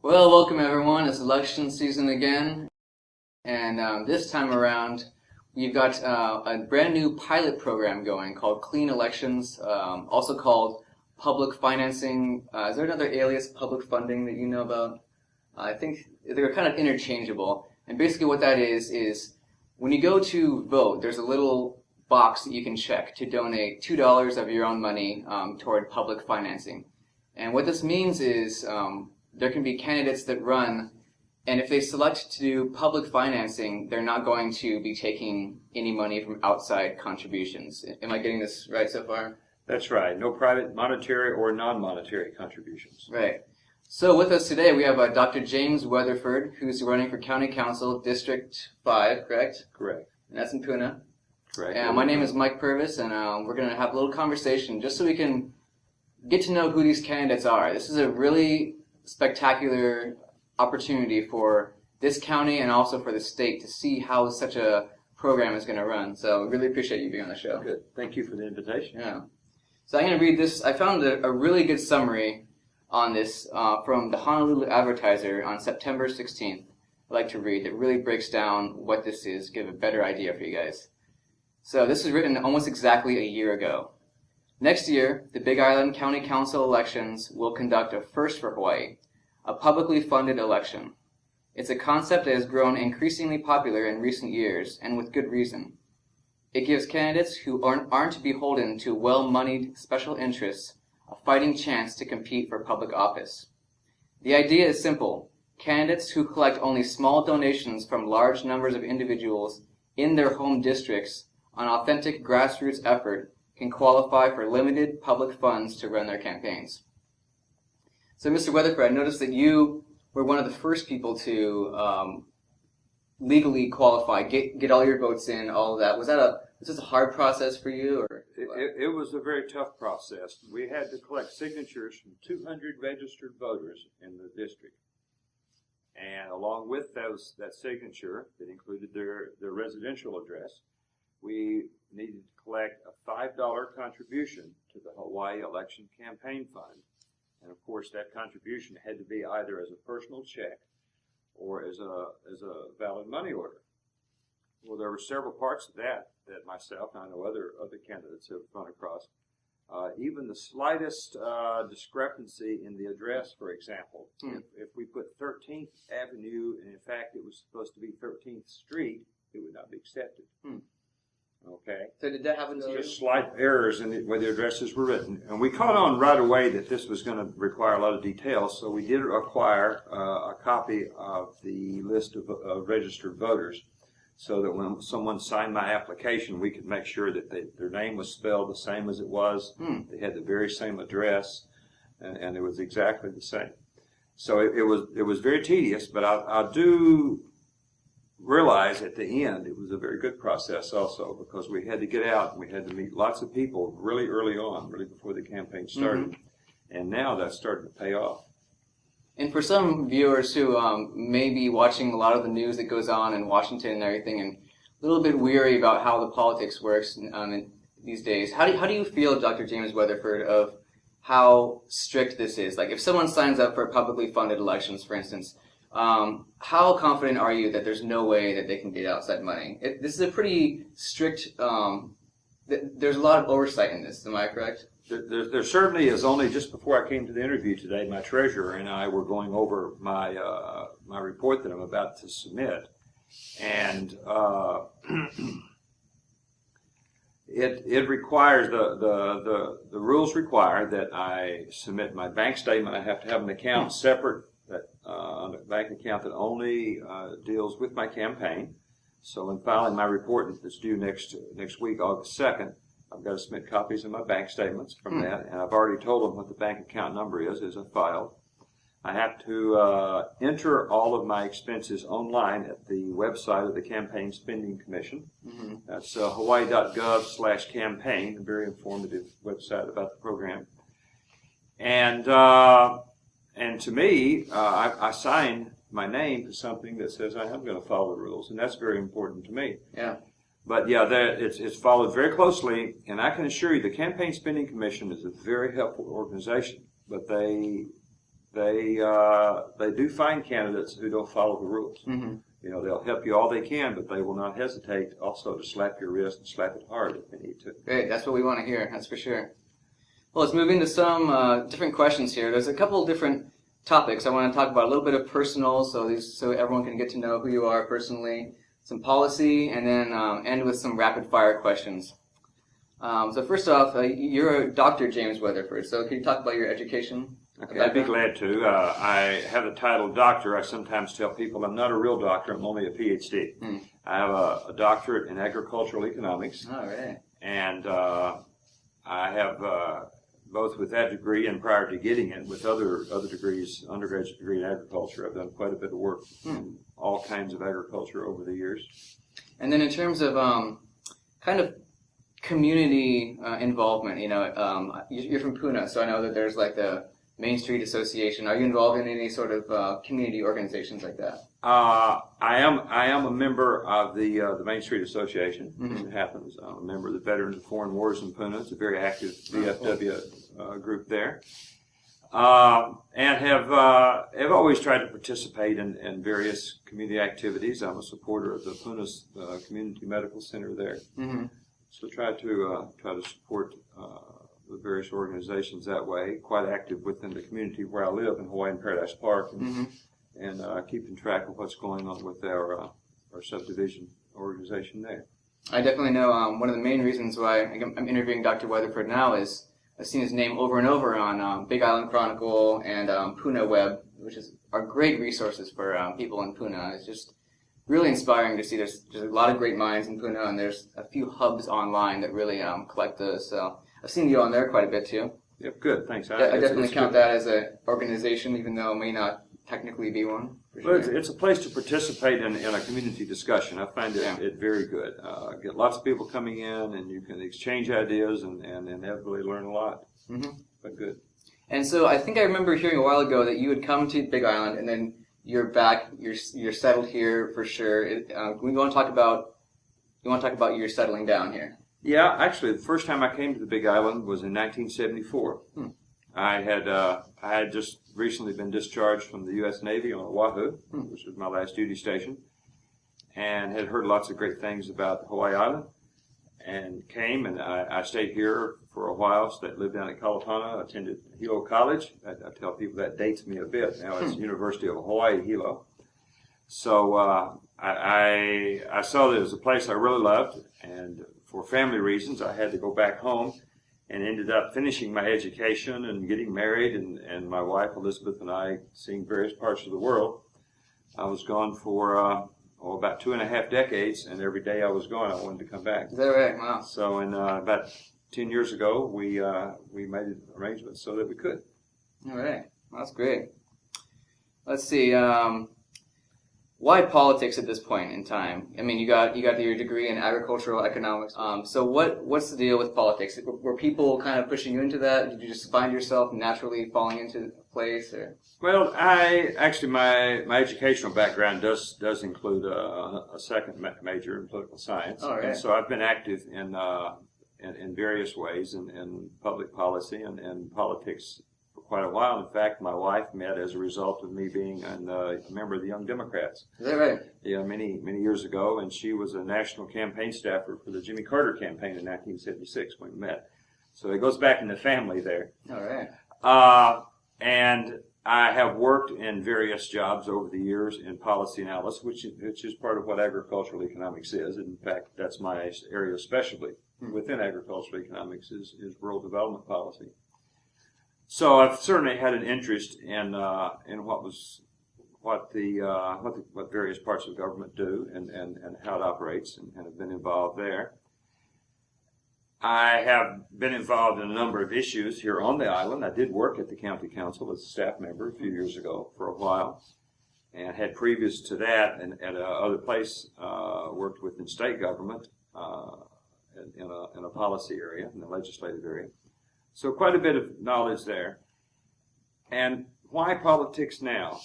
Well, welcome everyone. It's election season again, and this time around, we've got a brand new pilot program going called Clean Elections, also called public financing. Is there another alias, public funding, that you know about? I think they're kind of interchangeable. And basically what that is when you go to vote, there's a little box that you can check to donate $2 of your own money toward public financing. And what this means is there can be candidates that run, and if they select to do public financing, they're not going to be taking any money from outside contributions. Am I getting this right so far? That's right. No private monetary or non-monetary contributions. Right. So with us today, we have Dr. James Weatherford, who's running for County Council, District 5, correct? Correct. And that's in Puna. Correct. And my name is Mike Purvis, and we're going to have a little conversation just so we can get to know who these candidates are. This is a really spectacular opportunity for this county and also for the state to see how such a program is going to run. So really appreciate you being on the show. Good. Thank you for the invitation. Yeah. So I'm going to read this. I found a really good summary on this from the Honolulu Advertiser on September 16th. I'd like to read that really breaks down what this is, give a better idea for you guys. So this was written almost exactly a year ago. Next year, the Big Island County Council elections will conduct a first for Hawaii, a publicly funded election. It's a concept that has grown increasingly popular in recent years, and with good reason. It gives candidates who aren't beholden to well-moneyed special interests a fighting chance to compete for public office. The idea is simple. Candidates who collect only small donations from large numbers of individuals in their home districts on authentic grassroots effort can qualify for limited public funds to run their campaigns. So, Mr. Weatherford, I noticed that you were one of the first people to legally qualify, get all your votes in, all of that. Was this a hard process for you? Or it was a very tough process. We had to collect signatures from 200 registered voters in the district. And along with that signature that included their residential address, we needed to collect a $5 contribution to the Hawaii Election Campaign Fund. And of course, that contribution had to be either as a personal check or as a valid money order. Well, there were several parts of that myself and I know other candidates have run across. Even the slightest discrepancy in the address, for example, if we put 13th Avenue and in fact it was supposed to be 13th Street, it would not be accepted. Okay. So did that happen to you? Just slight errors in the way the addresses were written. And we caught on right away that this was going to require a lot of details, so we did acquire a copy of the list of registered voters so that when someone signed my application, we could make sure that their name was spelled the same as it was. They had the very same address, and it was exactly the same. So it was very tedious, but I do realize at the end it was a very good process also, because we had to get out and we had to meet lots of people really early on, really before the campaign started. And now that's starting to pay off. And for some viewers who may be watching a lot of the news that goes on in Washington and everything and a little bit weary about how the politics works these days, how do you feel, Dr. James Weatherford, of how strict this is? Like if someone signs up for publicly funded elections, for instance, how confident are you that there's no way that they can get outside money? This is a pretty strict, there's a lot of oversight in this, am I correct? There certainly is. Only just before I came to the interview today, my treasurer and I were going over my my report that I'm about to submit, and it requires the rules require that I submit my bank statement. I have to have an account separate, a bank account that only deals with my campaign. So in filing my report that's due next week, August 2nd, I've got to submit copies of my bank statements from that, and I've already told them what the bank account number is as I filed. I have to enter all of my expenses online at the website of the Campaign Spending Commission. That's hawaii.gov/campaign, a very informative website about the program. And to me, I sign my name to something that says I am going to follow the rules, and that's very important to me. Yeah. But yeah, it's followed very closely, and I can assure you the Campaign Spending Commission is a very helpful organization, but they they do find candidates who don't follow the rules. Mm-hmm. You know, they'll help you all they can, but they will not hesitate also to slap your wrist and slap it hard if they need to. Great, that's what we want to hear, that's for sure. Well, let's move into some different questions here. There's a couple different topics I want to talk about. A little bit of personal, so everyone can get to know who you are personally, some policy, and then end with some rapid-fire questions. So first off, you're a Dr. James Weatherford, so can you talk about your education? Okay, I'd be glad to. I have the title doctor. I sometimes tell people I'm not a real doctor. I'm only a PhD. I have a doctorate in agricultural economics. All right. And I have both with that degree and prior to getting it with other degrees, undergraduate degree in agriculture. I've done quite a bit of work in all kinds of agriculture over the years. And then in terms of kind of community involvement, you know, you're from Puna, so I know that there's like the Main Street Association. Are you involved in any sort of community organizations like that? I am a member of the Main Street Association, as it happens. I'm a member of the Veterans of Foreign Wars in Puna. It's a very active VFW group there. And have always tried to participate in various community activities. I'm a supporter of the Puna's Community Medical Center there. Mm-hmm. So try to support the various organizations that way. Quite active within the community where I live in Hawaiian Paradise Park, and keeping track of what's going on with our subdivision organization there. I definitely know one of the main reasons why I'm interviewing Dr. Weatherford now is I've seen his name over and over on Big Island Chronicle and Puna Web, which are great resources for people in Puna. It's just really inspiring to see there's a lot of great minds in Puna, and there's a few hubs online that really collect those. So I've seen you on there quite a bit too. Yep, good, thanks. I definitely count that as an organization, even though it may not technically be one. Well, it's a place to participate in a community discussion. I find it very good. Get lots of people coming in, and you can exchange ideas and inevitably learn a lot. Mm-hmm. But good. And so I think I remember hearing a while ago that you would come to Big Island, and then you're back. You're settled here for sure. We want to talk about your settling down here. Yeah, actually, the first time I came to the Big Island was in 1974. I had just recently been discharged from the U.S. Navy on Oahu, which was my last duty station, and had heard lots of great things about Hawaii Island, and came, and I stayed here for a while. Lived down in Kalapana, attended Hilo College. I tell people that dates me a bit. Now it's University of Hawaii, Hilo. So I saw that it was a place I really loved, and for family reasons, I had to go back home. And ended up finishing my education and getting married, and my wife Elizabeth and I seeing various parts of the world. I was gone for about 2.5 decades, and every day I was gone, I wanted to come back. Is that right? Wow. So, about 10 years ago, we made arrangements so that we could. All right, well, that's great. Let's see. Why politics at this point in time? I mean, you got your degree in agricultural economics. So what's the deal with politics? Were people kind of pushing you into that? Did you just find yourself naturally falling into place? Or? Well, my educational background does include a second major in political science. Oh, right. And so I've been active in various ways in public policy and politics for quite a while. In fact, my wife met as a result of me being a member of the Young Democrats. Is that right? Yeah, many years ago, and she was a national campaign staffer for the Jimmy Carter campaign in 1976 when we met. So it goes back in the family there. All right. And I have worked in various jobs over the years in policy analysis, which is part of what agricultural economics is. In fact, that's my area especially within agricultural economics is rural development policy. So I've certainly had an interest in what various parts of government do and how it operates, and have been involved there. I have been involved in a number of issues here on the island. I did work at the county council as a staff member a few years ago for a while, and had previous to that and at other place worked within state government in a policy area, in the legislative area. So quite a bit of knowledge there. And why politics now?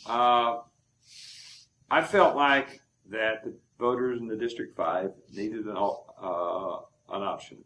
I felt like that the voters in the District 5 needed an option.